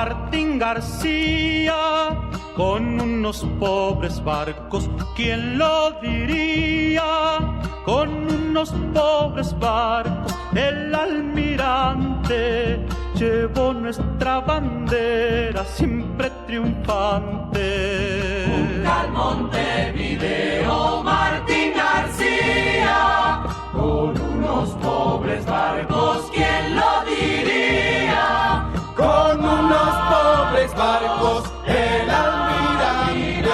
Martín García, con unos pobres barcos, ¿quién lo diría? Con unos pobres barcos, el almirante llevó nuestra bandera siempre triunfante. Junto al Montevideo, Martín García, con unos pobres barcos, ¿quién lo diría? Con unos pobres barcos, el almirante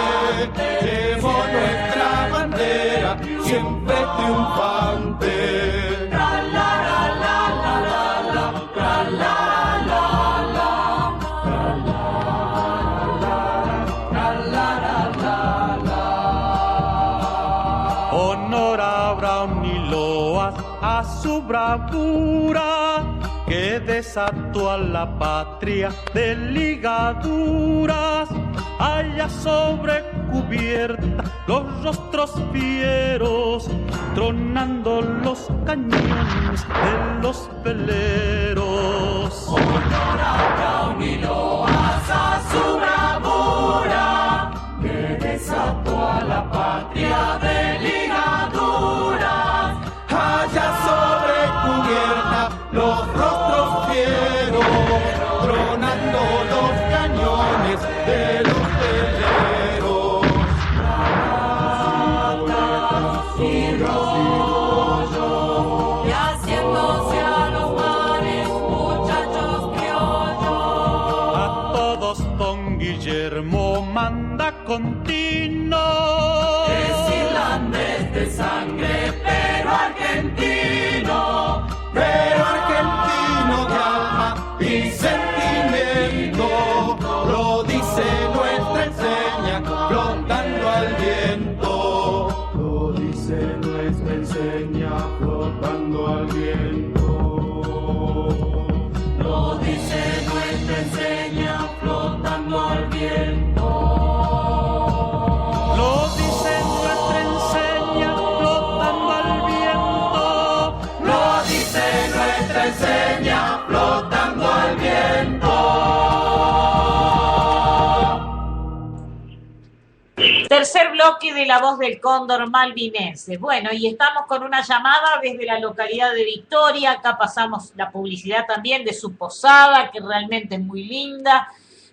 llevó nuestra bandera siempre triunfante. Tra la la la la la, tra la la la, tra la la la. Honor a Brown y loas a su bravura, que desató a la patria de ligaduras. Allá sobre cubierta los rostros fieros, tronando los cañones de los veleros. Honor a Brown y loas a su bravura, que desató a la patria de ligaduras. Allá sobre cubierta los rostros fieros, tronando los cañones de los veleros. Y rollo, y haciéndose a los mares, muchachos criollos. A todos don Guillermo manda continuo. Es irlandés de sangre, pero argentino. Pero argentino de alma y sentimiento, lo dice nuestra enseña, flotando al viento. Lo dice nuestra enseña, flotando al viento. Lo dice nuestra enseña, flotando al viento. Lo dice nuestra enseña, flotando al viento. Lo dice nuestra enseña, flotando al viento. Tercer bloque de La Voz del Cóndor malvinense. Bueno, y estamos con una llamada desde la localidad de Victoria. Acá pasamos la publicidad también de su posada, que realmente es muy linda.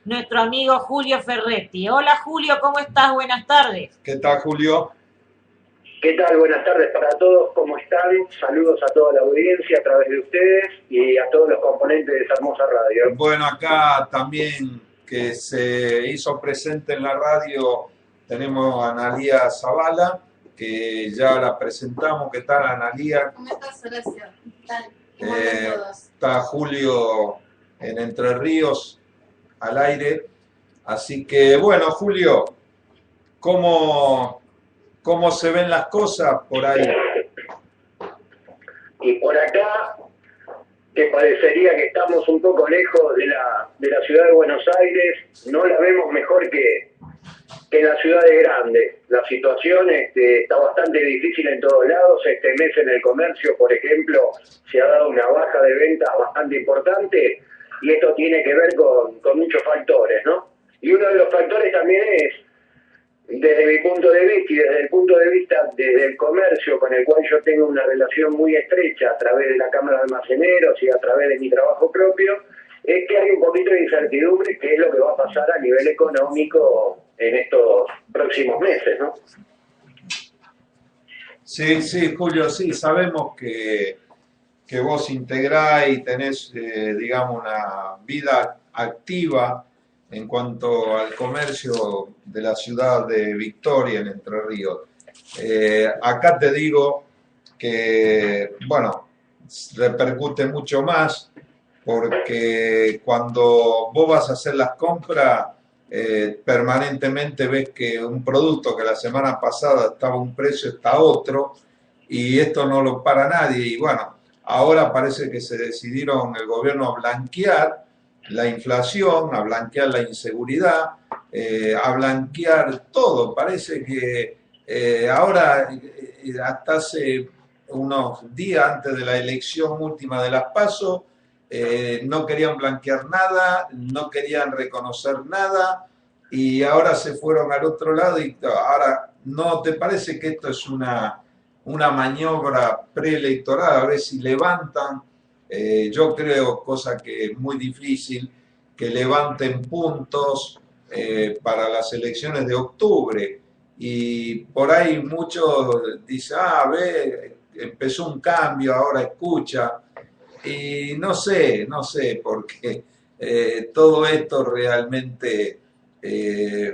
Nuestro amigo Julio Ferretti. Hola Julio, ¿cómo estás? Buenas tardes. ¿Qué tal, Julio? ¿Qué tal? Buenas tardes para todos, ¿cómo están? Saludos a toda la audiencia a través de ustedes y a todos los componentes de esa hermosa radio. Bueno, acá también que se hizo presente en la radio tenemos a Analía Zavala, que ya la presentamos. ¿Qué tal, Analía? ¿Cómo estás, Horacio? ¿Qué tal? ¿Cómo andan todos? Está Julio en Entre Ríos al aire. Así que, bueno, Julio, ¿cómo se ven las cosas por ahí? Y por acá, que parecería que estamos un poco lejos de la ciudad de Buenos Aires, no la vemos mejor que en las ciudades grandes. La situación está bastante difícil en todos lados. Este mes en el comercio, por ejemplo, se ha dado una baja de ventas bastante importante y esto tiene que ver con muchos factores, ¿no? Y uno de los factores también es, desde mi punto de vista y desde el punto de vista del comercio, con el cual yo tengo una relación muy estrecha a través de la Cámara de Almaceneros y a través de mi trabajo propio, es que hay un poquito de incertidumbre qué es lo que va a pasar a nivel económico en estos próximos meses, ¿no? Sí, Julio, sí, sabemos que vos integrás y tenés, digamos, una vida activa en cuanto al comercio de la ciudad de Victoria, en Entre Ríos. Acá te digo que, bueno, repercute mucho más porque cuando vos vas a hacer las compras, permanentemente ves que un producto que la semana pasada estaba a un precio está a otro, y esto no lo para nadie. Y bueno, ahora parece que se decidieron el gobierno a blanquear la inflación, a blanquear la inseguridad, a blanquear todo. Parece que ahora, hasta hace unos días antes de la elección última de las PASO, no querían blanquear nada, no querían reconocer nada y ahora se fueron al otro lado y ahora, ¿no te parece que esto es una maniobra preelectoral? A ver si levantan, yo creo, cosa que es muy difícil, que levanten puntos para las elecciones de octubre. Y por ahí muchos dicen, ve, empezó un cambio, ahora escucha. Y no sé, porque todo esto realmente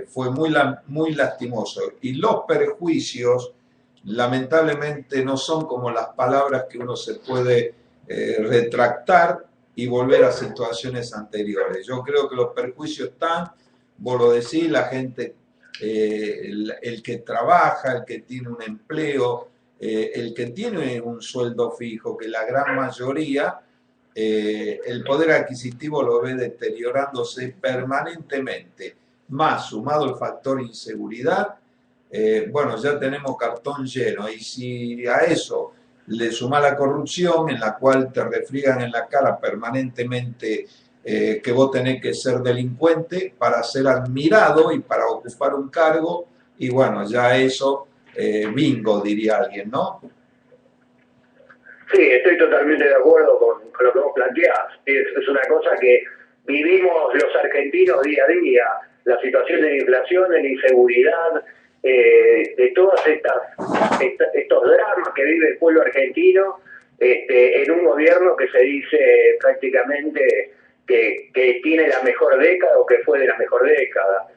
fue muy lastimoso. Y los perjuicios, lamentablemente, no son como las palabras que uno se puede retractar y volver a situaciones anteriores. Yo creo que los perjuicios están, vos lo decís, la gente, el que trabaja, el que tiene un empleo, el que tiene un sueldo fijo, que la gran mayoría, el poder adquisitivo lo ve deteriorándose permanentemente, más sumado el factor inseguridad, bueno, ya tenemos cartón lleno, y si a eso le suma la corrupción, en la cual te refriegan en la cara permanentemente que vos tenés que ser delincuente para ser admirado y para ocupar un cargo, y bueno, ya eso, bingo, diría alguien, ¿no? Sí, estoy totalmente de acuerdo con lo que vos planteás. Es una cosa que vivimos los argentinos día a día, la situación de la inflación, de la inseguridad, de todos estos dramas que vive el pueblo argentino en un gobierno que se dice prácticamente que tiene la mejor década o que fue de la mejor década.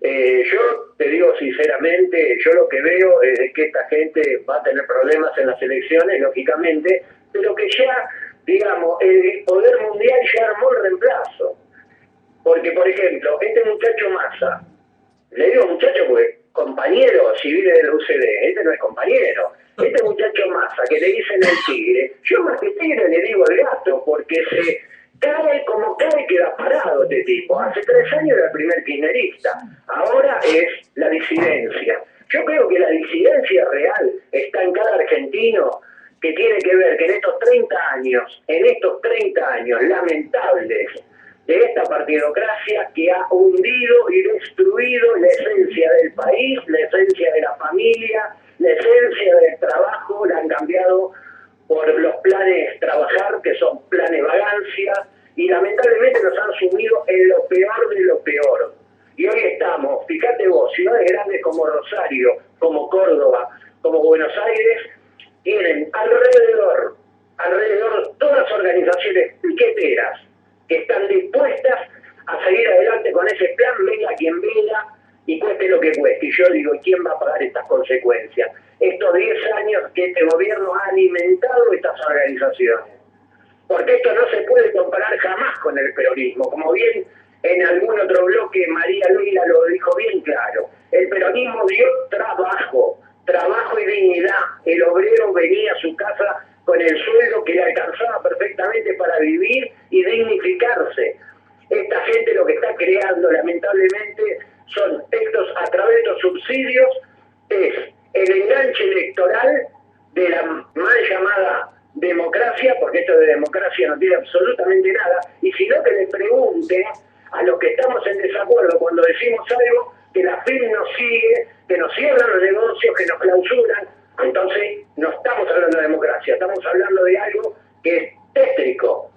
Yo te digo sinceramente, yo lo que veo es que esta gente va a tener problemas en las elecciones, lógicamente, pero que ya, digamos, el poder mundial ya armó el reemplazo. Porque, por ejemplo, este muchacho Massa, le digo muchacho porque compañero, si viene del UCD, este no es compañero. Este muchacho Massa, que le dicen el tigre, yo más que tigre le digo el gato, porque se cae como cae, queda parado este tipo. Hace 3 años era el primer kirchnerista, ahora es la disidencia. Yo creo que la disidencia real está en cada argentino, que tiene que ver que en estos 30 años lamentables de esta partidocracia que ha hundido y destruido la esencia del país, la esencia de la familia, la esencia del trabajo, la han cambiado por los planes trabajar, que son planes vagancia, y lamentablemente nos han sumido en lo peor de lo peor. Y hoy estamos, fíjate vos, ciudades grandes como Rosario, como Córdoba, como Buenos Aires, tienen alrededor todas organizaciones piqueteras que están dispuestas a seguir adelante con ese plan, venga quien venga y cueste lo que cueste. Y yo digo, ¿quién va a pagar estas consecuencias? Estos 10 años que este gobierno ha alimentado estas organizaciones. Porque esto no se puede comparar jamás con el peronismo. Como bien en algún otro bloque María Luisa lo dijo bien claro. El peronismo dio trabajo y dignidad. El obrero venía a su casa con el sueldo que le alcanzaba perfectamente para vivir y dignificarse. Esta gente lo que está creando, lamentablemente, son estos, a través de estos subsidios, es el enganche electoral de la mal llamada democracia, porque esto de democracia no tiene absolutamente nada, y si no, que le pregunten a los que estamos en desacuerdo cuando decimos algo, que la FIP nos sigue, que nos cierran los negocios, que nos clausuran. Entonces no estamos hablando de democracia, estamos hablando de algo que es tétrico.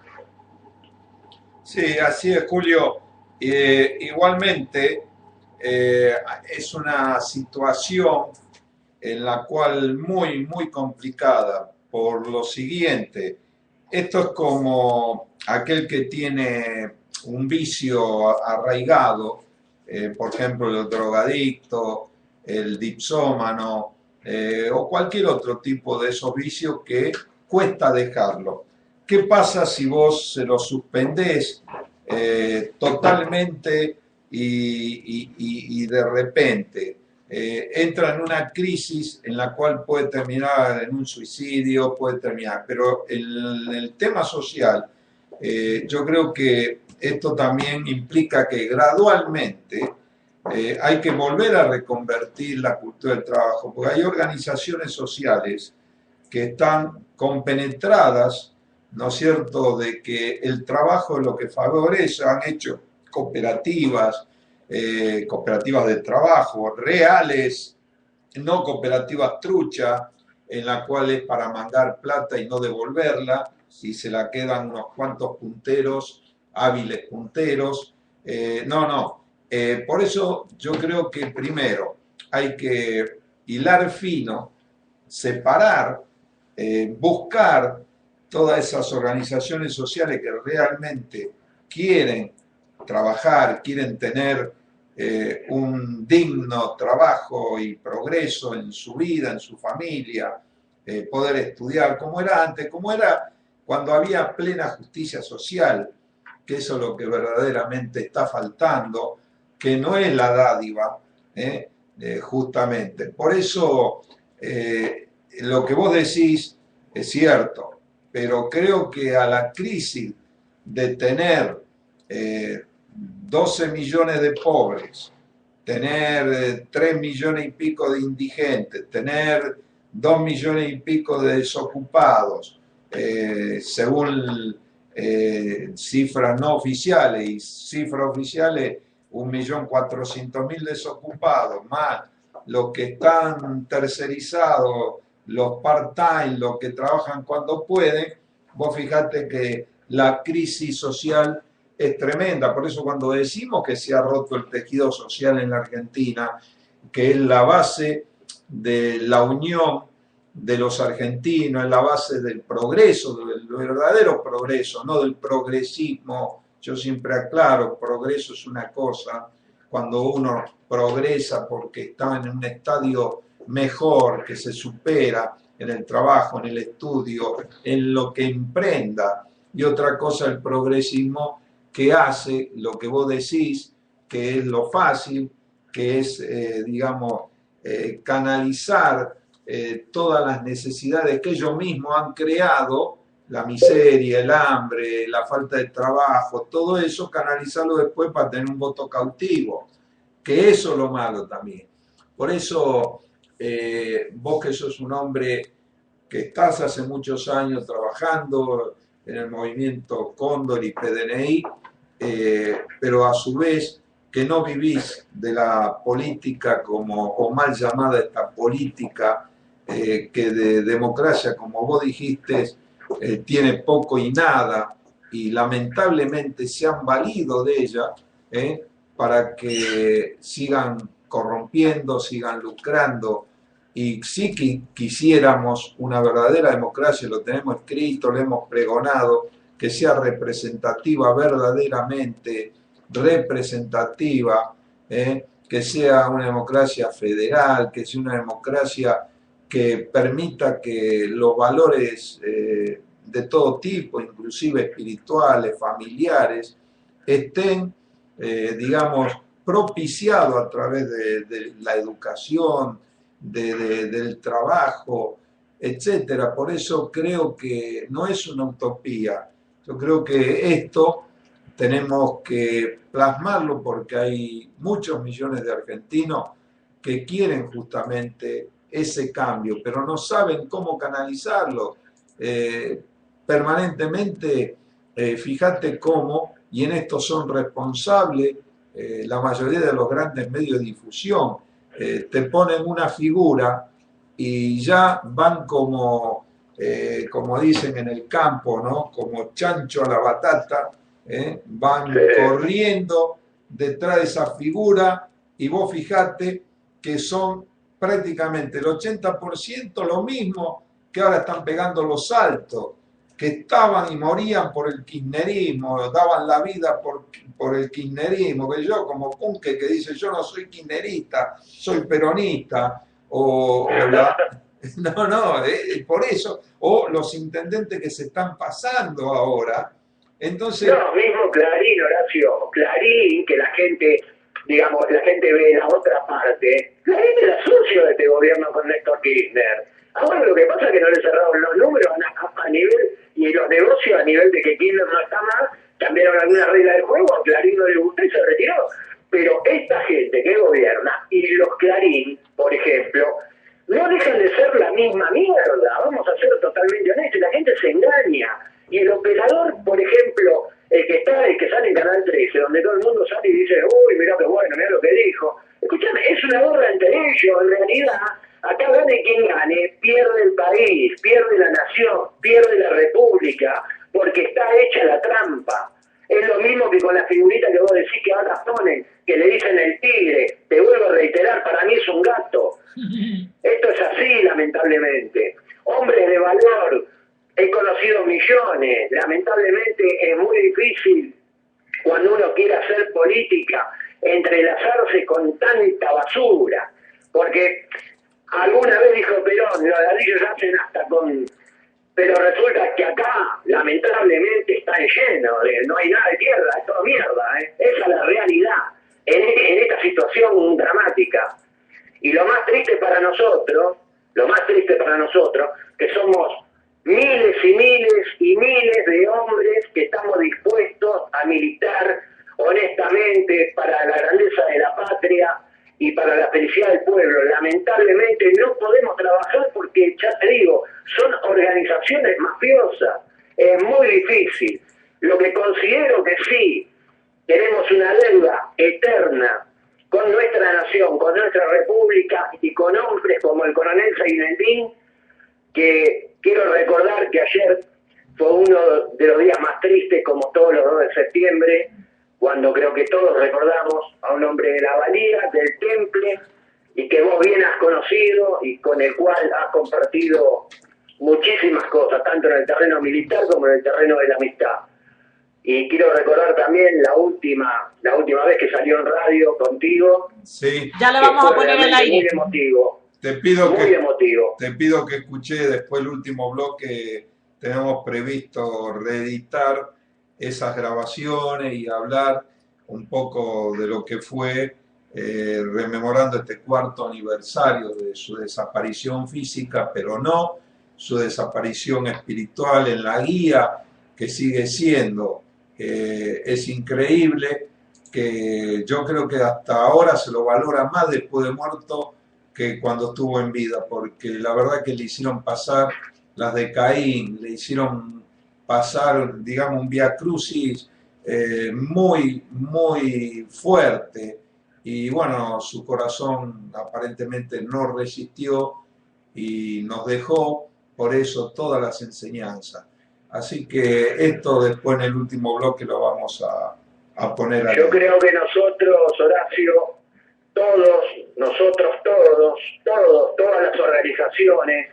Sí, así es, Julio. Igualmente, es una situación en la cual muy complicada por lo siguiente. Esto es como aquel que tiene un vicio arraigado, por ejemplo, el drogadicto, el dipsómano, o cualquier otro tipo de esos vicios que cuesta dejarlo. ¿Qué pasa si vos se lo suspendés totalmente y de repente entra en una crisis en la cual puede terminar en un suicidio, puede terminar? Pero el tema social, yo creo que esto también implica que gradualmente hay que volver a reconvertir la cultura del trabajo, porque hay organizaciones sociales que están compenetradas ¿no es cierto?, de que el trabajo es lo que favorece. Han hecho cooperativas, cooperativas de trabajo reales, no cooperativas truchas, en la cual es para mangar plata y no devolverla, y se la quedan unos cuantos punteros, hábiles punteros. Por eso yo creo que primero hay que hilar fino, separar, buscar todas esas organizaciones sociales que realmente quieren trabajar, quieren tener un digno trabajo y progreso en su vida, en su familia, poder estudiar como era antes, como era cuando había plena justicia social, que eso es lo que verdaderamente está faltando, que no es la dádiva, justamente. Por eso lo que vos decís es cierto, pero creo que a la crisis de tener 12 millones de pobres, tener 3 millones y pico de indigentes, tener 2 millones y pico de desocupados, según cifras no oficiales y cifras oficiales, 1.400.000 desocupados, más los que están tercerizados, los part-time, los que trabajan cuando pueden. Vos fijate que la crisis social es tremenda. Por eso cuando decimos que se ha roto el tejido social en la Argentina, que es la base de la unión de los argentinos, es la base del progreso, del verdadero progreso, no del progresismo. Yo siempre aclaro, progreso es una cosa, cuando uno progresa porque está en un estadio mejor, que se supera en el trabajo, en el estudio, en lo que emprenda, y otra cosa el progresismo que hace lo que vos decís, que es lo fácil, que es, canalizar todas las necesidades que ellos mismos han creado, la miseria, el hambre, la falta de trabajo, todo eso, canalizarlo después para tener un voto cautivo, que eso es lo malo también. Por eso, vos que sos un hombre que estás hace muchos años trabajando en el movimiento Cóndor y PDNI, pero a su vez que no vivís de la política o mal llamada esta política, que de democracia, como vos dijiste, tiene poco y nada, y lamentablemente se han valido de ella para que sigan corrompiendo, sigan lucrando. Y sí que quisiéramos una verdadera democracia, lo tenemos escrito, lo hemos pregonado, que sea representativa, verdaderamente representativa, que sea una democracia federal, que sea una democracia que permita que los valores de todo tipo, inclusive espirituales, familiares, estén, propiciados a través de la educación, del trabajo, etcétera. Por eso creo que no es una utopía. Yo creo que esto tenemos que plasmarlo porque hay muchos millones de argentinos que quieren justamente ese cambio, pero no saben cómo canalizarlo. Permanentemente, fíjate cómo, y en esto son responsables la mayoría de los grandes medios de difusión, te ponen una figura y ya van como dicen en el campo, ¿no? Como chancho a la batata, van corriendo detrás de esa figura, y vos fijate que son prácticamente el 80% lo mismo que ahora están pegando los saltos, que estaban y morían por el kirchnerismo, daban la vida por el kirchnerismo, que yo como Punque que dice yo no soy kirchnerista, soy peronista, por eso, o los intendentes que se están pasando ahora. Entonces, no, mismo Clarín, Horacio, Clarín, que la gente ve la otra parte. Clarín era socio de este gobierno con Néstor Kirchner. Ahora lo que pasa es que no le cerraron los números a nivel, y los negocios a nivel de que Kirchner no está más, cambiaron algunas reglas del juego, a Clarín no le gustó y se retiró. Pero esta gente que gobierna, y los Clarín, por ejemplo, no dejan de ser la misma mierda, vamos a ser totalmente honestos, la gente se engaña. Y el es una guerra entre ellos, en realidad. Acá gane quien gane, pierde el país, pierde la nación, pierde la república, porque está hecha la trampa. Es lo mismo que con la figurita que vos decís que ahora ponen, que le dicen el tigre. Te vuelvo a reiterar, para mí es un gato. Esto es así, lamentablemente. Hombres de valor, he conocido millones. Lamentablemente es muy difícil cuando uno quiere hacer política entrelazarse con tanta basura. Porque alguna vez dijo Perón, los ladrillos hacen hasta con... Pero resulta que acá, lamentablemente, está lleno, no hay nada de tierra, es todo mierda, ¿eh? Esa es la realidad, en esta situación dramática. Y lo más triste para nosotros, que somos miles y miles y miles de hombres que estamos dispuestos a militar honestamente para la grandeza de la patria y para la felicidad del pueblo. Lamentablemente no podemos trabajar porque, ya te digo, son organizaciones mafiosas. Es muy difícil. Lo que considero que sí, tenemos una deuda eterna con nuestra nación, con nuestra república y con hombres como el coronel Zaineldin, que quiero recordar que ayer fue uno de los días más tristes, como todos los 2 de septiembre, cuando creo que todos recordamos a un hombre de la valía, del temple, y que vos bien has conocido y con el cual has compartido muchísimas cosas, tanto en el terreno militar como en el terreno de la amistad. Y quiero recordar también la última vez que salió en radio contigo. Sí. Ya la vamos a poner al aire. Muy emotivo. Te pido emotivo. Te pido que escuché después el último bloque. Tenemos previsto reeditar esas grabaciones y hablar un poco de lo que fue rememorando este 4º aniversario de su desaparición física, pero no su desaparición espiritual en la guía, que sigue siendo. Es increíble que yo creo que hasta ahora se lo valora más después de muerto que cuando estuvo en vida, porque la verdad que le hicieron pasar las de Caín, le hicieron pasar, digamos, un vía crucis muy, muy fuerte, y bueno, su corazón aparentemente no resistió y nos dejó, por eso todas las enseñanzas. Así que esto después en el último bloque lo vamos a poner ahí. Yo creo que nosotros, Horacio, todas las organizaciones,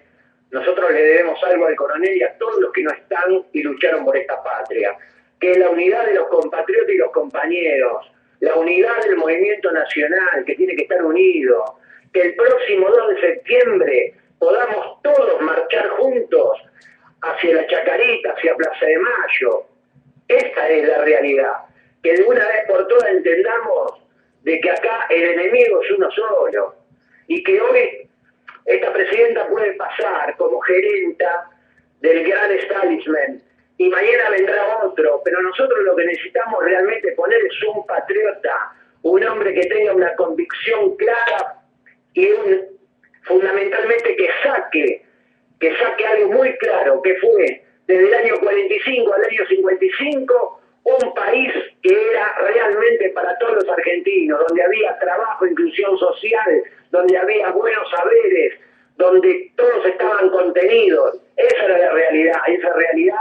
nosotros le debemos algo al coronel y a todos los que no están y lucharon por esta patria, que es la unidad de los compatriotas y los compañeros, la unidad del movimiento nacional, que tiene que estar unido, que el próximo 2 de septiembre podamos todos marchar juntos hacia la Chacarita, hacia Plaza de Mayo. Esta es la realidad, que de una vez por todas entendamos de que acá el enemigo es uno solo, y que hoy esta presidenta puede pasar como gerenta del gran establishment, y mañana vendrá otro, pero nosotros lo que necesitamos realmente poner es un patriota, un hombre que tenga una convicción clara y fundamentalmente que saque algo muy claro, que fue desde el año 45 al año 55 un país que era realmente para todos los argentinos, donde había trabajo, inclusión social, donde había buenos saberes, donde todos estaban contenidos. Esa era la realidad, y esa realidad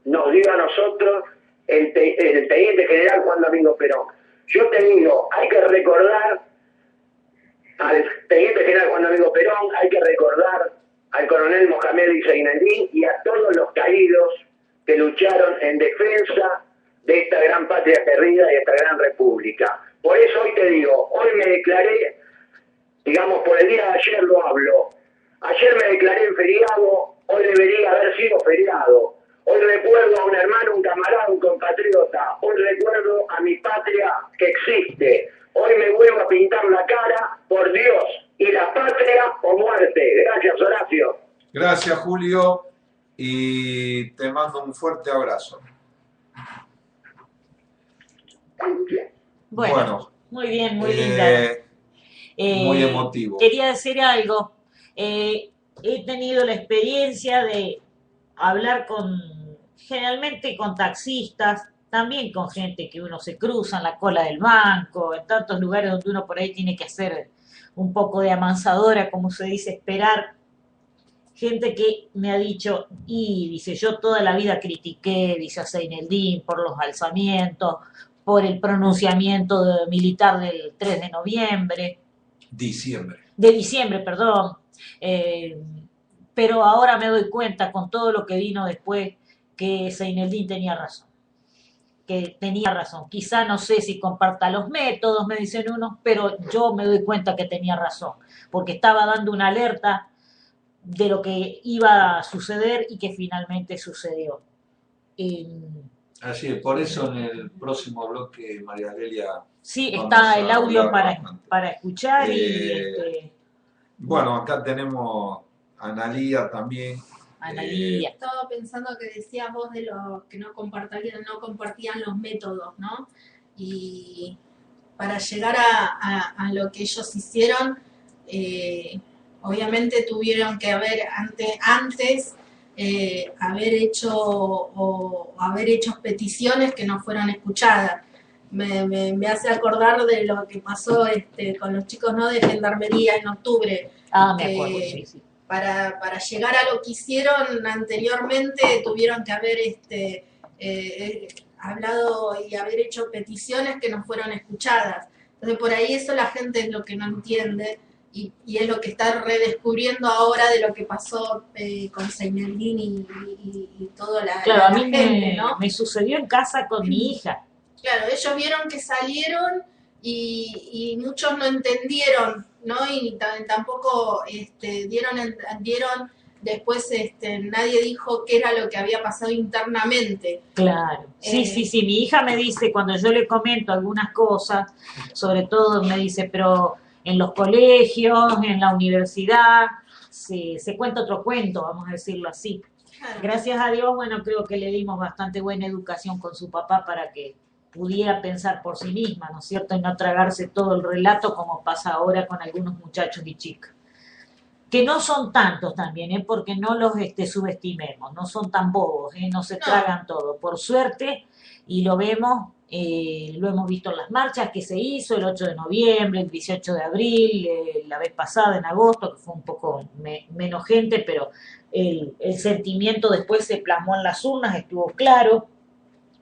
nos dio a nosotros el teniente general Juan Domingo Perón. Yo te digo, hay que recordar al teniente general Juan Domingo Perón, hay que recordar al coronel Mohamed Zaineldin y a todos los caídos que lucharon en defensa de esta gran patria querida y esta gran república. Por eso hoy te digo, hoy me declaré, digamos, por el día de ayer lo hablo, ayer me declaré en feriado, hoy debería haber sido feriado. Hoy recuerdo a un hermano, un camarada, un compatriota. Hoy recuerdo a mi patria que existe. Hoy me vuelvo a pintar la cara por Dios y la patria o muerte. Gracias, Horacio. Gracias, Julio, y te mando un fuerte abrazo. Bueno, muy bien, muy linda. Muy emotivo. Quería decir algo. He tenido la experiencia de hablar generalmente con taxistas también con gente que uno se cruza en la cola del banco, en tantos lugares donde uno por ahí tiene que hacer un poco de amansadora, como se dice, esperar. Gente que me ha dicho, y dice, yo toda la vida critiqué, dice a Seineldin, por los alzamientos, por el pronunciamiento militar del 3 de noviembre, de diciembre, perdón, pero ahora me doy cuenta con todo lo que vino después que Seineldin tenía razón. Quizá no sé si comparta los métodos, me dicen unos, pero yo me doy cuenta que tenía razón, porque estaba dando una alerta de lo que iba a suceder y que finalmente sucedió. Así es, por eso en el próximo bloque, María Delia, Sí, vamos está el a audio hablar bastante. para escuchar y Bueno, acá tenemos a Analía también. Analía. Estaba pensando que decías vos de los que no compartían los métodos, ¿no? Y para llegar a lo que ellos hicieron, obviamente tuvieron que haber antes haber hecho peticiones que no fueron escuchadas. Me hace acordar de lo que pasó con los chicos, ¿no?, de Gendarmería en octubre. Me acuerdo, sí. Para llegar a lo que hicieron anteriormente tuvieron que haber hablado y haber hecho peticiones que no fueron escuchadas. Entonces por ahí eso la gente es lo que no entiende y es lo que está redescubriendo ahora de lo que pasó con Seineldin y toda la Claro, a mí gente, ¿no? me sucedió en casa con mi hija. Claro, ellos vieron que salieron y muchos no entendieron, ¿no? Y tampoco dieron después, nadie dijo qué era lo que había pasado internamente. Claro, sí, mi hija me dice, cuando yo le comento algunas cosas, sobre todo me dice, pero en los colegios, en la universidad, se cuenta otro cuento, vamos a decirlo así. Claro. Gracias a Dios, bueno, creo que le dimos bastante buena educación con su papá para que pudiera pensar por sí misma, ¿no es cierto? Y no tragarse todo el relato como pasa ahora con algunos muchachos y chicas. Que no son tantos también, porque no los subestimemos, no son tan bobos, no se tragan todo. Por suerte, y lo hemos visto en las marchas que se hizo el 8 de noviembre, el 18 de abril, la vez pasada en agosto, que fue un poco menos gente, pero el sentimiento después se plasmó en las urnas, estuvo claro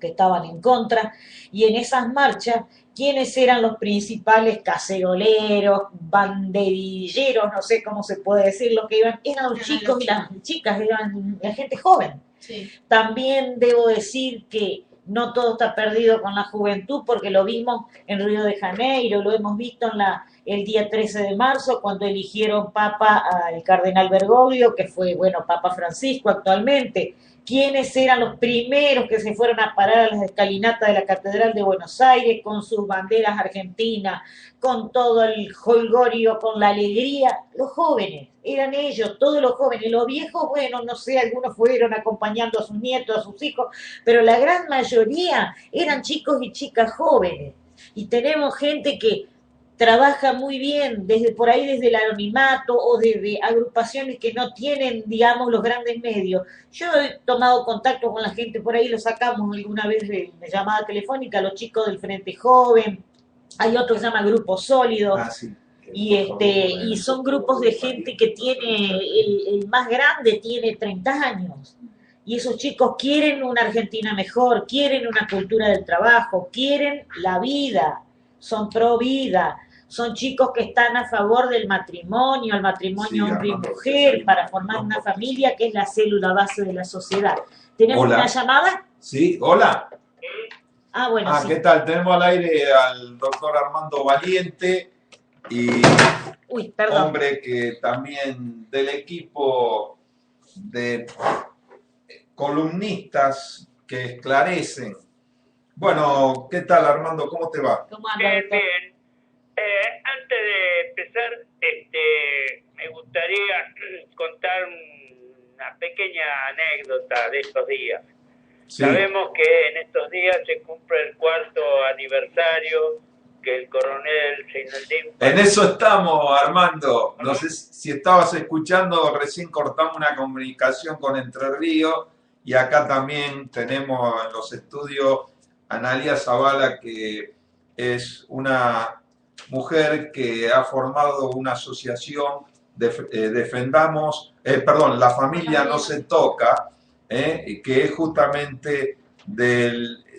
que estaban en contra, y en esas marchas, ¿quiénes eran los principales caceroleros, banderilleros, no sé cómo se puede decir, los que iban? Eran los chicos y las chicas, eran la gente joven. Sí. También debo decir que no todo está perdido con la juventud, porque lo vimos en Río de Janeiro, lo hemos visto el día 13 de marzo, cuando eligieron papa al cardenal Bergoglio, que fue, Papa Francisco actualmente. ¿Quiénes eran los primeros que se fueron a parar a las escalinatas de la Catedral de Buenos Aires con sus banderas argentinas, con todo el jolgorio, con la alegría? Los jóvenes, eran ellos, todos los jóvenes. Los viejos, no sé, algunos fueron acompañando a sus nietos, a sus hijos, pero la gran mayoría eran chicos y chicas jóvenes. Y tenemos gente que trabaja muy bien desde el anonimato o desde agrupaciones que no tienen, digamos, los grandes medios. Yo he tomado contacto con la gente por ahí, lo sacamos alguna vez de llamada telefónica, los chicos del Frente Joven, hay otro que se llama Grupo Sólido, sí. y son grupos de gente que tiene, el más grande tiene 30 años. Y esos chicos quieren una Argentina mejor, quieren una cultura del trabajo, quieren la vida, son pro vida, son chicos que están a favor del matrimonio, el matrimonio hombre y mujer, para formar una familia que es la célula base de la sociedad. ¿Tenemos una llamada? Sí, hola. Bueno, sí. ¿Qué tal? Tenemos al aire al doctor Armando Valiente y hombre que también del equipo de columnistas que esclarecen. Bueno, ¿qué tal, Armando? ¿Cómo te va? ¿Cómo andas? Bien. Antes de empezar, me gustaría contar una pequeña anécdota de estos días. Sí. Sabemos que en estos días se cumple el 4º aniversario que el coronel Seineldin... En eso estamos, Armando. No sé si estabas escuchando, recién cortamos una comunicación con Entre Ríos y acá también tenemos en los estudios Analía Zavala, que es una mujer que ha formado una asociación, defendamos, perdón, la familia no se toca, que es justamente de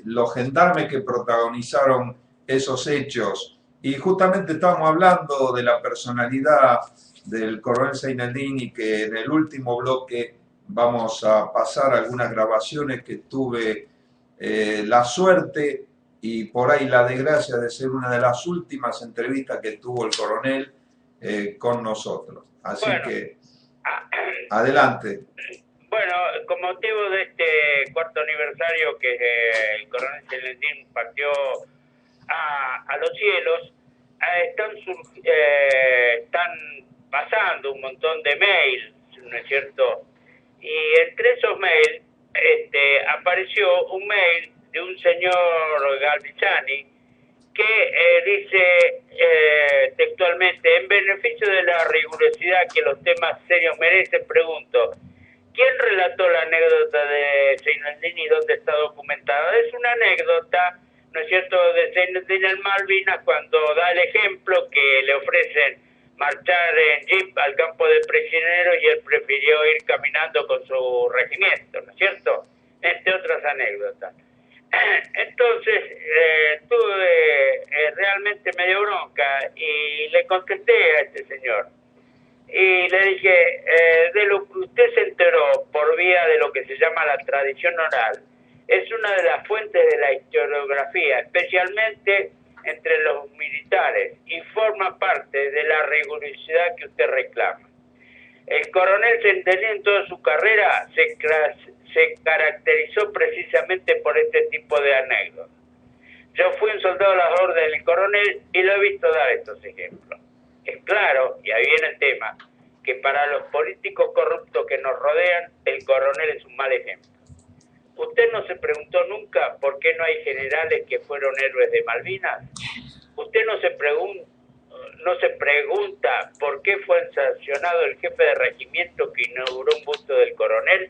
los gendarmes que protagonizaron esos hechos. Y justamente estamos hablando de la personalidad del coronel Zaineldin, y que en el último bloque vamos a pasar algunas grabaciones que tuve la suerte y por ahí la desgracia de ser una de las últimas entrevistas que tuvo el coronel con nosotros. Así bueno, que, adelante. Bueno, con motivo de este cuarto aniversario que el coronel Zaineldin partió a los cielos, están pasando un montón de mails, ¿no es cierto? Y entre esos mails apareció un mail de un señor Galvizani que dice textualmente: en beneficio de la rigurosidad que los temas serios merecen, pregunto, ¿quién relató la anécdota de Zaineldin y dónde está documentada? Es una anécdota, ¿no es cierto?, de Zaineldin en Malvinas, cuando da el ejemplo que le ofrecen marchar en jeep al campo de prisioneros y él prefirió ir caminando con su regimiento, ¿no es cierto?, entre otras anécdotas. Entonces tuve realmente medio bronca y le contesté a este señor y le dije, de lo que usted se enteró por vía de lo que se llama la tradición oral, es una de las fuentes de la historiografía, especialmente entre los militares, y forma parte de la rigurosidad que usted reclama. El coronel Zaineldin en toda su carrera se caracterizó precisamente por este tipo de anécdotas. Yo fui un soldado a las órdenes del coronel y lo he visto dar estos ejemplos. Es claro, y ahí viene el tema, que para los políticos corruptos que nos rodean, el coronel es un mal ejemplo. ¿Usted no se preguntó nunca por qué no hay generales que fueron héroes de Malvinas? ¿Usted no se pregunta por qué fue sancionado el jefe de regimiento que inauguró un busto del coronel?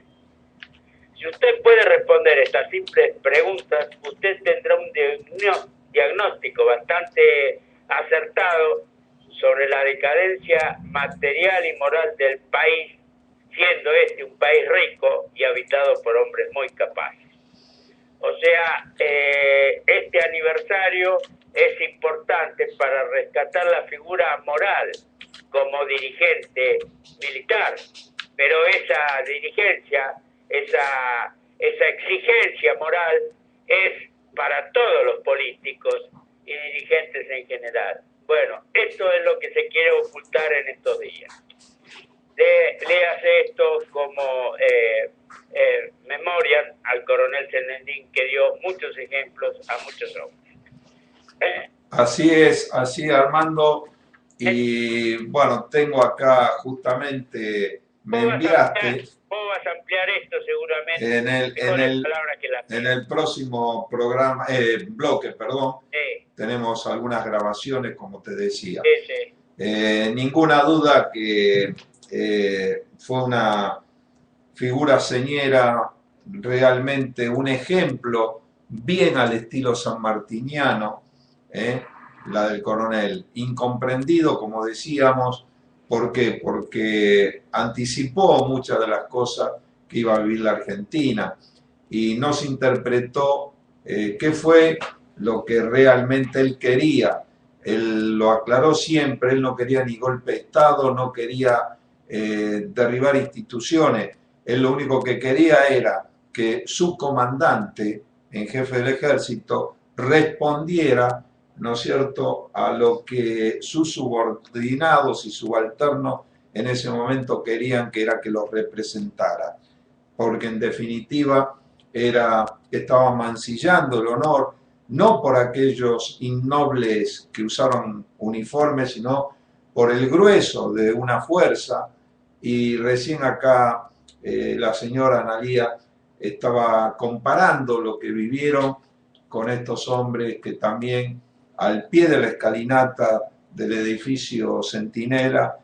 Si usted puede responder estas simples preguntas, usted tendrá un diagnóstico bastante acertado sobre la decadencia material y moral del país, siendo este un país rico y habitado por hombres muy capaces. O sea, este aniversario es importante para rescatar la figura moral como dirigente militar, pero esa dirigencia, esa exigencia moral es para todos los políticos y dirigentes en general. Bueno, esto es lo que se quiere ocultar en estos días. Léase esto como memoria al coronel Zaineldin, que dio muchos ejemplos a muchos hombres. Así es, Armando. Y bueno, tengo acá justamente, me enviaste. Vos vas a ampliar esto seguramente en el próximo programa, bloque, perdón. Sí. Tenemos algunas grabaciones, como te decía. Sí. Ninguna duda que fue una figura señera, realmente un ejemplo bien al estilo sanmartiniano, la del coronel, incomprendido, como decíamos. ¿Por qué? Porque anticipó muchas de las cosas que iba a vivir la Argentina y no se interpretó qué fue lo que realmente él quería. Él lo aclaró siempre, él no quería ni golpe de Estado, no quería derribar instituciones. Él lo único que quería era que su comandante en jefe del ejército respondiera, ¿no es cierto?, a lo que sus subordinados y subalternos en ese momento querían, que era que los representara. Porque en definitiva estaba mancillando el honor, no por aquellos innobles que usaron uniformes, sino por el grueso de una fuerza. Y recién acá la señora Analía estaba comparando lo que vivieron con estos hombres que también al pie de la escalinata del edificio Centinela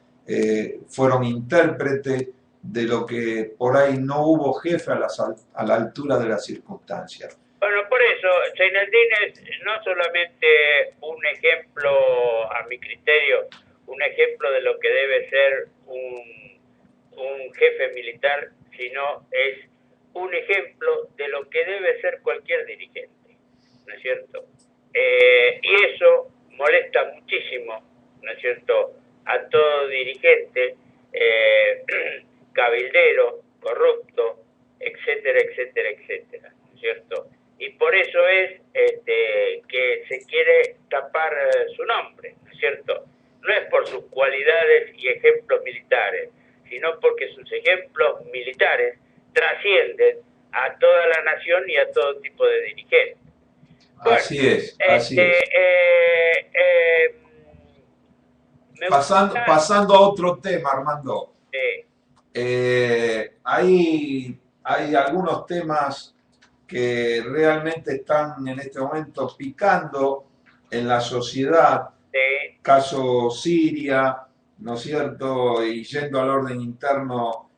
fueron intérpretes de lo que por ahí no hubo jefe a la altura de las circunstancias. Bueno, por eso, Zeinaldín es no solamente un ejemplo, a mi criterio, un ejemplo de lo que debe ser un jefe militar, sino es un ejemplo de lo que debe ser cualquier dirigente, ¿no es cierto? Y eso molesta muchísimo, ¿no es cierto?, a todo dirigente, cabildero, corrupto, etcétera, etcétera, etcétera, ¿no es cierto? Y por eso es que se quiere tapar su nombre, ¿no es cierto? No es por sus cualidades y ejemplos militares, sino porque sus ejemplos militares trascienden a toda la nación y a todo tipo de dirigentes. Bueno, así es, así es. Pasando a otro tema, Armando. Hay algunos temas que realmente están en este momento picando en la sociedad. Caso Siria, ¿no es cierto? Y yendo al orden interno,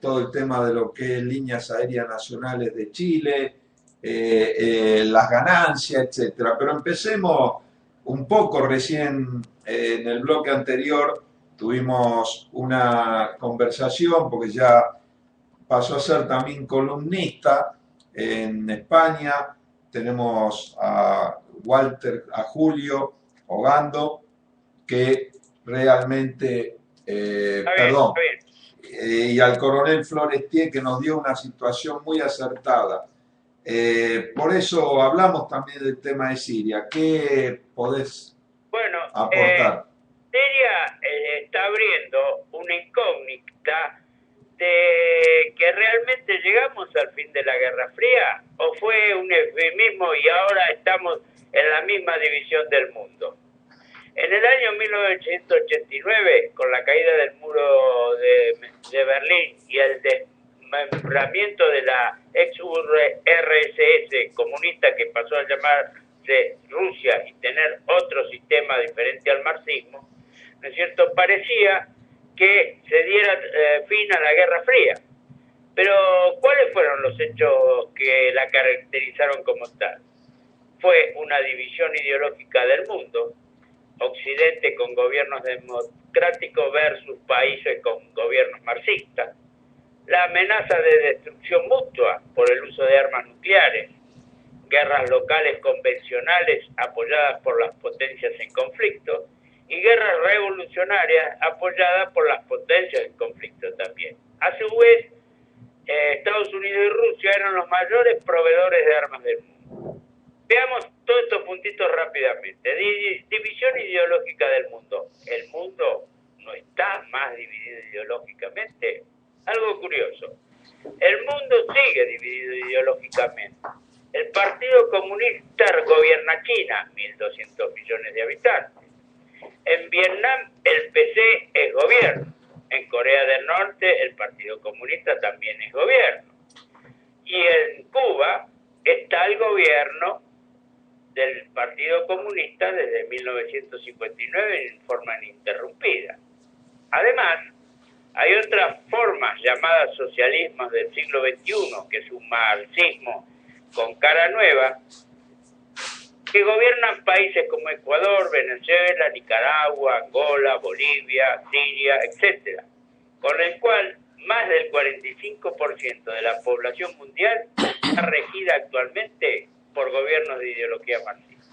todo el tema de lo que es líneas aéreas nacionales de Chile, las ganancias, etcétera. Pero empecemos un poco recién en el bloque anterior. Tuvimos una conversación porque ya pasó a ser también columnista en España. Tenemos a Walter, a Julio Ogando, que realmente, perdón, y al coronel Florestier, que nos dio una situación muy acertada. Por eso hablamos también del tema de Siria. ¿Qué podés aportar? Siria está abriendo una incógnita de que realmente llegamos al fin de la Guerra Fría o fue un eufemismo y ahora estamos en la misma división del mundo. En el año 1989, con la caída del muro de Berlín y el desmembramiento de la ex-URSS comunista que pasó a llamarse Rusia y tener otro sistema diferente al marxismo, ¿no es cierto?, parecía que se diera fin a la Guerra Fría. Pero, ¿cuáles fueron los hechos que la caracterizaron como tal? Fue una división ideológica del mundo, Occidente con gobiernos democráticos versus países con gobiernos marxistas, la amenaza de destrucción mutua por el uso de armas nucleares, guerras locales convencionales apoyadas por las potencias en conflicto y guerras revolucionarias apoyadas por las potencias en conflicto también. A su vez, Estados Unidos y Rusia eran los mayores proveedores de armas del mundo. Veamos todos estos puntitos rápidamente. División ideológica del mundo. El mundo no está más dividido ideológicamente. Algo curioso. El mundo sigue dividido ideológicamente. El Partido Comunista gobierna China, 1.200 millones de habitantes. En Vietnam el PC es gobierno. En Corea del Norte el Partido Comunista también es gobierno. Y en Cuba está el gobierno del Partido Comunista desde 1959 en forma ininterrumpida. Además, hay otras formas llamadas socialismos del siglo XXI, que es un marxismo con cara nueva, que gobiernan países como Ecuador, Venezuela, Nicaragua, Angola, Bolivia, Siria, etc., con el cual más del 45% de la población mundial está regida actualmente por gobiernos de ideología marxista.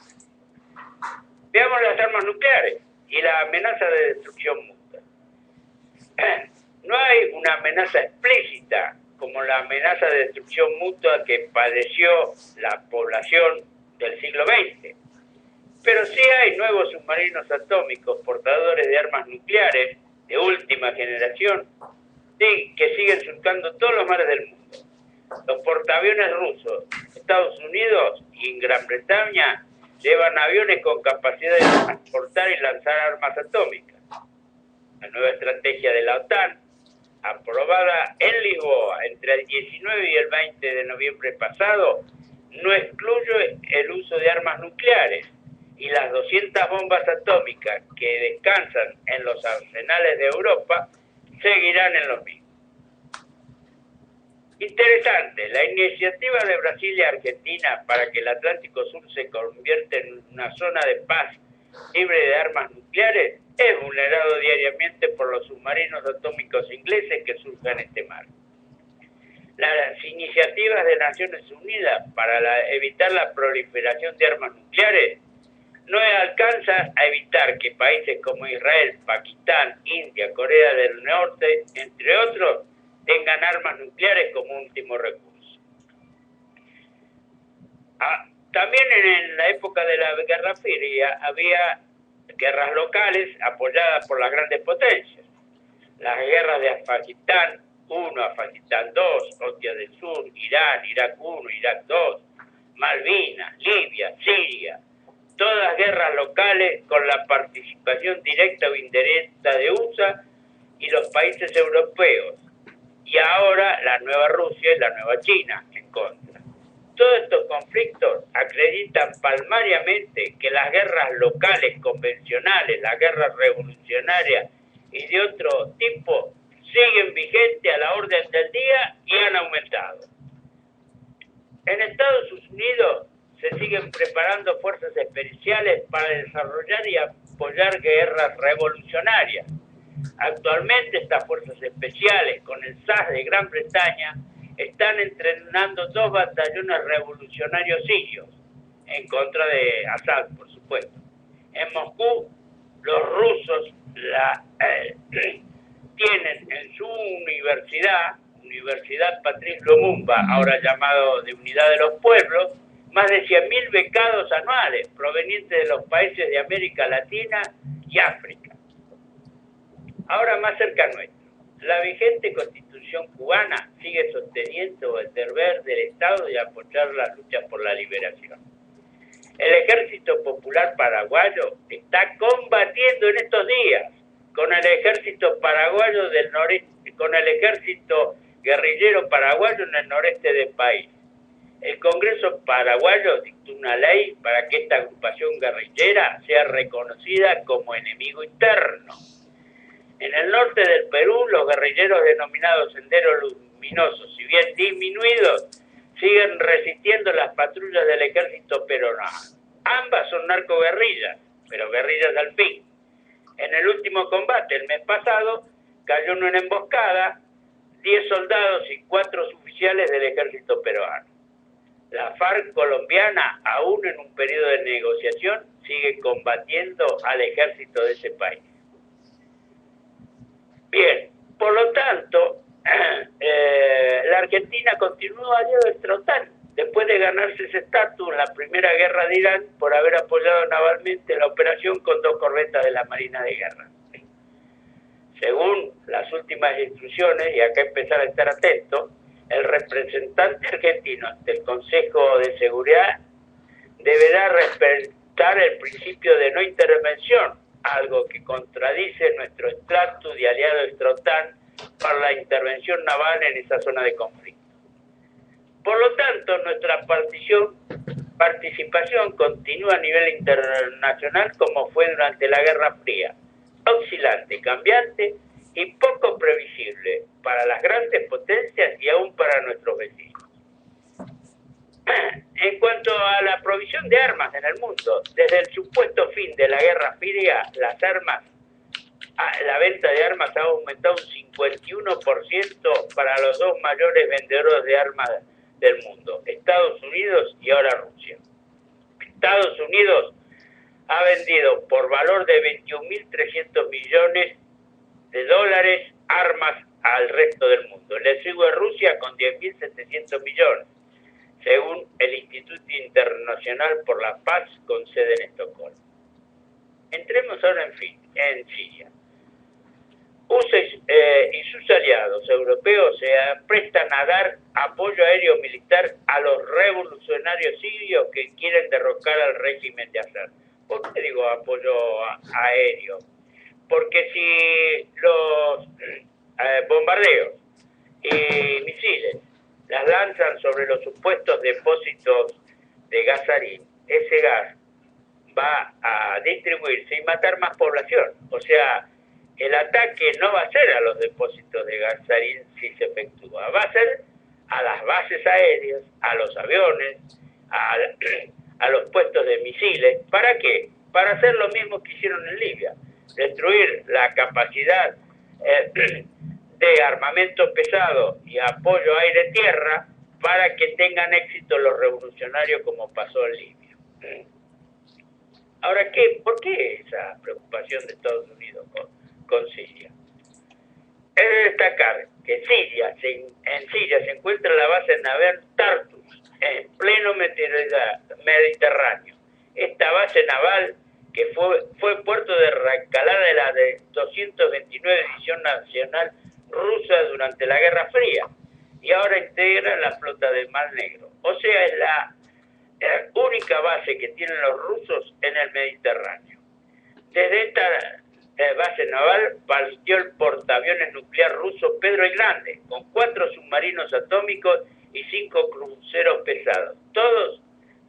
Veamos las armas nucleares y la amenaza de destrucción mutua. No hay una amenaza explícita como la amenaza de destrucción mutua que padeció la población del siglo XX, pero sí hay nuevos submarinos atómicos portadores de armas nucleares de última generación, sí, que siguen surcando todos los mares del mundo. Los portaaviones rusos, Estados Unidos y Gran Bretaña llevan aviones con capacidad de transportar y lanzar armas atómicas. La nueva estrategia de la OTAN, aprobada en Lisboa entre el 19 y el 20 de noviembre pasado, no excluye el uso de armas nucleares y las 200 bombas atómicas que descansan en los arsenales de Europa seguirán en los mismos. Interesante, la iniciativa de Brasil y Argentina para que el Atlántico Sur se convierta en una zona de paz libre de armas nucleares es vulnerado diariamente por los submarinos atómicos ingleses que surcan este mar. Las iniciativas de Naciones Unidas para evitar la proliferación de armas nucleares no alcanzan a evitar que países como Israel, Pakistán, India, Corea del Norte, entre otros, tengan armas nucleares como último recurso. También en la época de la Guerra Fría había guerras locales apoyadas por las grandes potencias. Las guerras de Afganistán 1, Afganistán 2, Otia del Sur, Irán, Irak 1, Irak 2, Malvinas, Libia, Siria, todas guerras locales con la participación directa o indirecta de USA y los países europeos. Y ahora la nueva Rusia y la nueva China en contra. Todos estos conflictos acreditan palmariamente que las guerras locales convencionales, las guerras revolucionarias y de otro tipo siguen vigentes a la orden del día y han aumentado. En Estados Unidos se siguen preparando fuerzas especiales para desarrollar y apoyar guerras revolucionarias. Actualmente estas fuerzas especiales, con el SAS de Gran Bretaña, están entrenando 2 batallones revolucionarios sirios, en contra de Assad, por supuesto. En Moscú, los rusos tienen en su Universidad Patrice Lumumba, ahora llamado de Unidad de los Pueblos, más de 100.000 becados anuales provenientes de los países de América Latina y África. Ahora más cerca nuestro, la vigente Constitución cubana sigue sosteniendo el deber del Estado de apoyar las luchas por la liberación. El Ejército Popular Paraguayo está combatiendo en estos días con el Ejército Paraguayo del noreste, con el Ejército Guerrillero Paraguayo en el noreste del país. El Congreso paraguayo dictó una ley para que esta agrupación guerrillera sea reconocida como enemigo interno. En el norte del Perú, los guerrilleros denominados Senderos Luminosos, si bien disminuidos, siguen resistiendo las patrullas del ejército peruano. Ambas son narcoguerrillas, pero guerrillas al fin. En el último combate, el mes pasado, cayó en una emboscada 10 soldados y 4 oficiales del ejército peruano. La FARC colombiana, aún en un periodo de negociación, sigue combatiendo al ejército de ese país. Bien, por lo tanto, la Argentina continúa aliada de la OTAN, después de ganarse ese estatus en la primera guerra de Irán por haber apoyado navalmente la operación con 2 corbetas de la Marina de Guerra. Según las últimas instrucciones, y acá empezar a estar atento, el representante argentino ante el Consejo de Seguridad deberá respetar el principio de no intervención, algo que contradice nuestro estatus de aliado de la OTAN para la intervención naval en esa zona de conflicto. Por lo tanto, nuestra participación continúa a nivel internacional como fue durante la Guerra Fría, oscilante, cambiante y poco previsible para las grandes potencias y aún para nuestros vecinos. En cuanto a la provisión de armas en el mundo, desde el supuesto fin de la Guerra Fría, la venta de armas ha aumentado un 51% para los 2 mayores vendedores de armas del mundo, Estados Unidos y ahora Rusia. Estados Unidos ha vendido por valor de 21.300 millones de dólares armas al resto del mundo. Le sigue Rusia con 10.700 millones, según el Instituto Internacional por la Paz con sede en Estocolmo. Entremos ahora en Siria. USA y sus aliados europeos se prestan a dar apoyo aéreo militar a los revolucionarios sirios que quieren derrocar al régimen de Assad. ¿Por qué digo apoyo aéreo? Porque si los bombardeos y misiles las lanzan sobre los supuestos depósitos de gas sarín, ese gas va a distribuirse y matar más población. O sea, el ataque no va a ser a los depósitos de gas sarín si se efectúa, va a ser a las bases aéreas, a los aviones, a los puestos de misiles. ¿Para qué? Para hacer lo mismo que hicieron en Libia, destruir la capacidad de armamento pesado y apoyo aire-tierra para que tengan éxito los revolucionarios como pasó en Libia. Ahora, ¿por qué esa preocupación de Estados Unidos con Siria? Es de destacar que en Siria se encuentra la base naval Tartus, en pleno Mediterráneo. Esta base naval, que fue puerto de recalada de la de 229 División Nacional Rusa durante la Guerra Fría, y ahora integra la flota del Mar Negro. O sea, es la única base que tienen los rusos en el Mediterráneo. Desde esta base naval partió el portaaviones nuclear ruso Pedro el Grande, con 4 submarinos atómicos y 5 cruceros pesados. Todos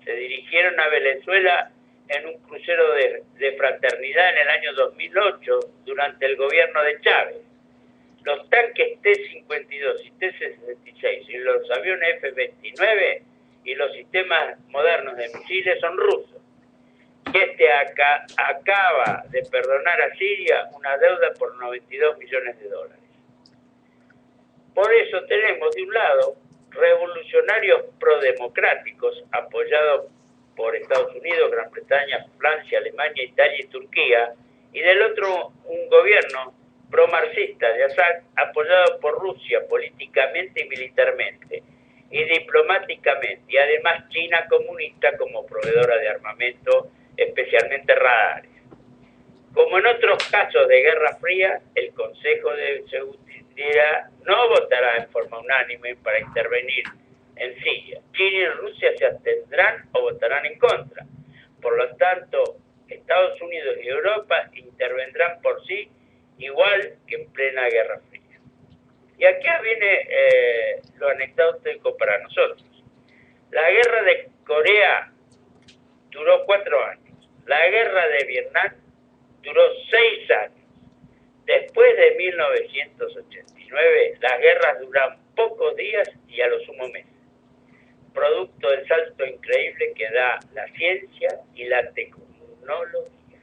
se dirigieron a Venezuela en un crucero de fraternidad en el año 2008, durante el gobierno de Chávez. Los tanques T-52 y T-66 y los aviones F-29 y los sistemas modernos de misiles son rusos. Este acaba de perdonar a Siria una deuda por 92 millones de dólares. Por eso tenemos de un lado revolucionarios prodemocráticos apoyados por Estados Unidos, Gran Bretaña, Francia, Alemania, Italia y Turquía, y del otro un gobierno pro-marxista de Assad apoyado por Rusia políticamente y militarmente y diplomáticamente, y además China comunista como proveedora de armamento, especialmente radares. Como en otros casos de Guerra Fría, el Consejo de Seguridad no votará en forma unánime para intervenir en Siria. China y Rusia se abstendrán o votarán en contra. Por lo tanto, Estados Unidos y Europa intervendrán por sí, igual que en plena Guerra Fría. Y aquí viene lo anecdótico para nosotros. La guerra de Corea duró 4 años. La guerra de Vietnam duró 6 años. Después de 1989, las guerras duran pocos días y a lo sumo meses, producto del salto increíble que da la ciencia y la tecnología.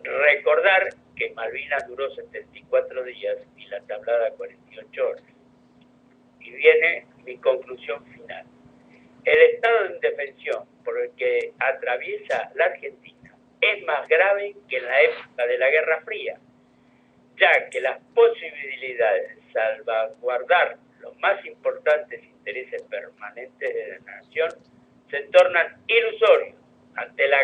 Recordar que Malvinas duró 74 días y la tablada 48 horas. Y viene mi conclusión final. El estado de indefensión por el que atraviesa la Argentina es más grave que en la época de la Guerra Fría, ya que las posibilidades de salvaguardar los más importantes intereses permanentes de la nación se tornan ilusorios ante la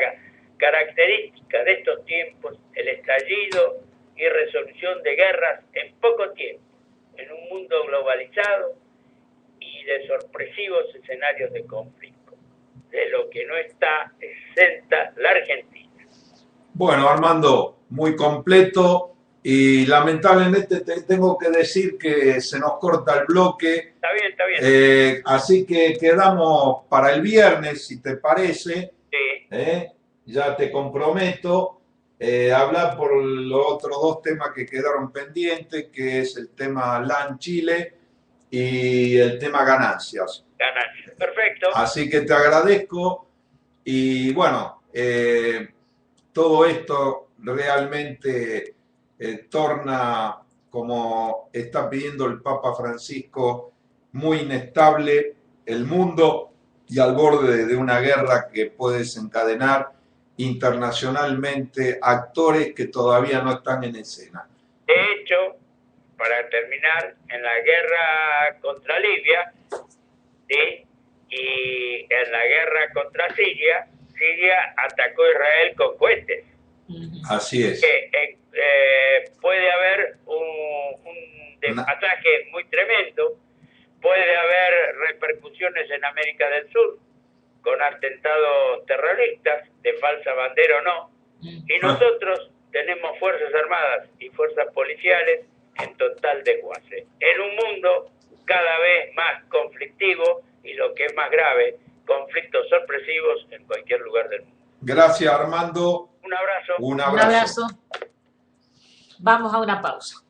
característica de estos tiempos, el estallido y resolución de guerras en poco tiempo, en un mundo globalizado y de sorpresivos escenarios de conflicto, de lo que no está exenta la Argentina. Bueno, Armando, muy completo y lamentablemente te tengo que decir que se nos corta el bloque. Está bien, está bien. Así que quedamos para el viernes, si te parece. Sí. Ya te comprometo hablar por los otros 2 temas que quedaron pendientes, que es el tema LAN Chile y el tema ganancias. Ganancias, perfecto. Así que te agradezco y bueno, todo esto realmente torna, como está pidiendo el Papa Francisco, muy inestable el mundo y al borde de una guerra que puede desencadenar internacionalmente actores que todavía no están en escena. De hecho, para terminar, en la guerra contra Libia, ¿sí?, y en la guerra contra Siria, Siria atacó a Israel con cohetes. Así es. Puede haber un desfataje muy tremendo, puede haber repercusiones en América del Sur, con atentados terroristas, de falsa bandera o no, y nosotros tenemos fuerzas armadas y fuerzas policiales en total desguace, en un mundo cada vez más conflictivo y, lo que es más grave, conflictos sorpresivos en cualquier lugar del mundo. Gracias, Armando. Un abrazo. Un abrazo. Vamos a una pausa.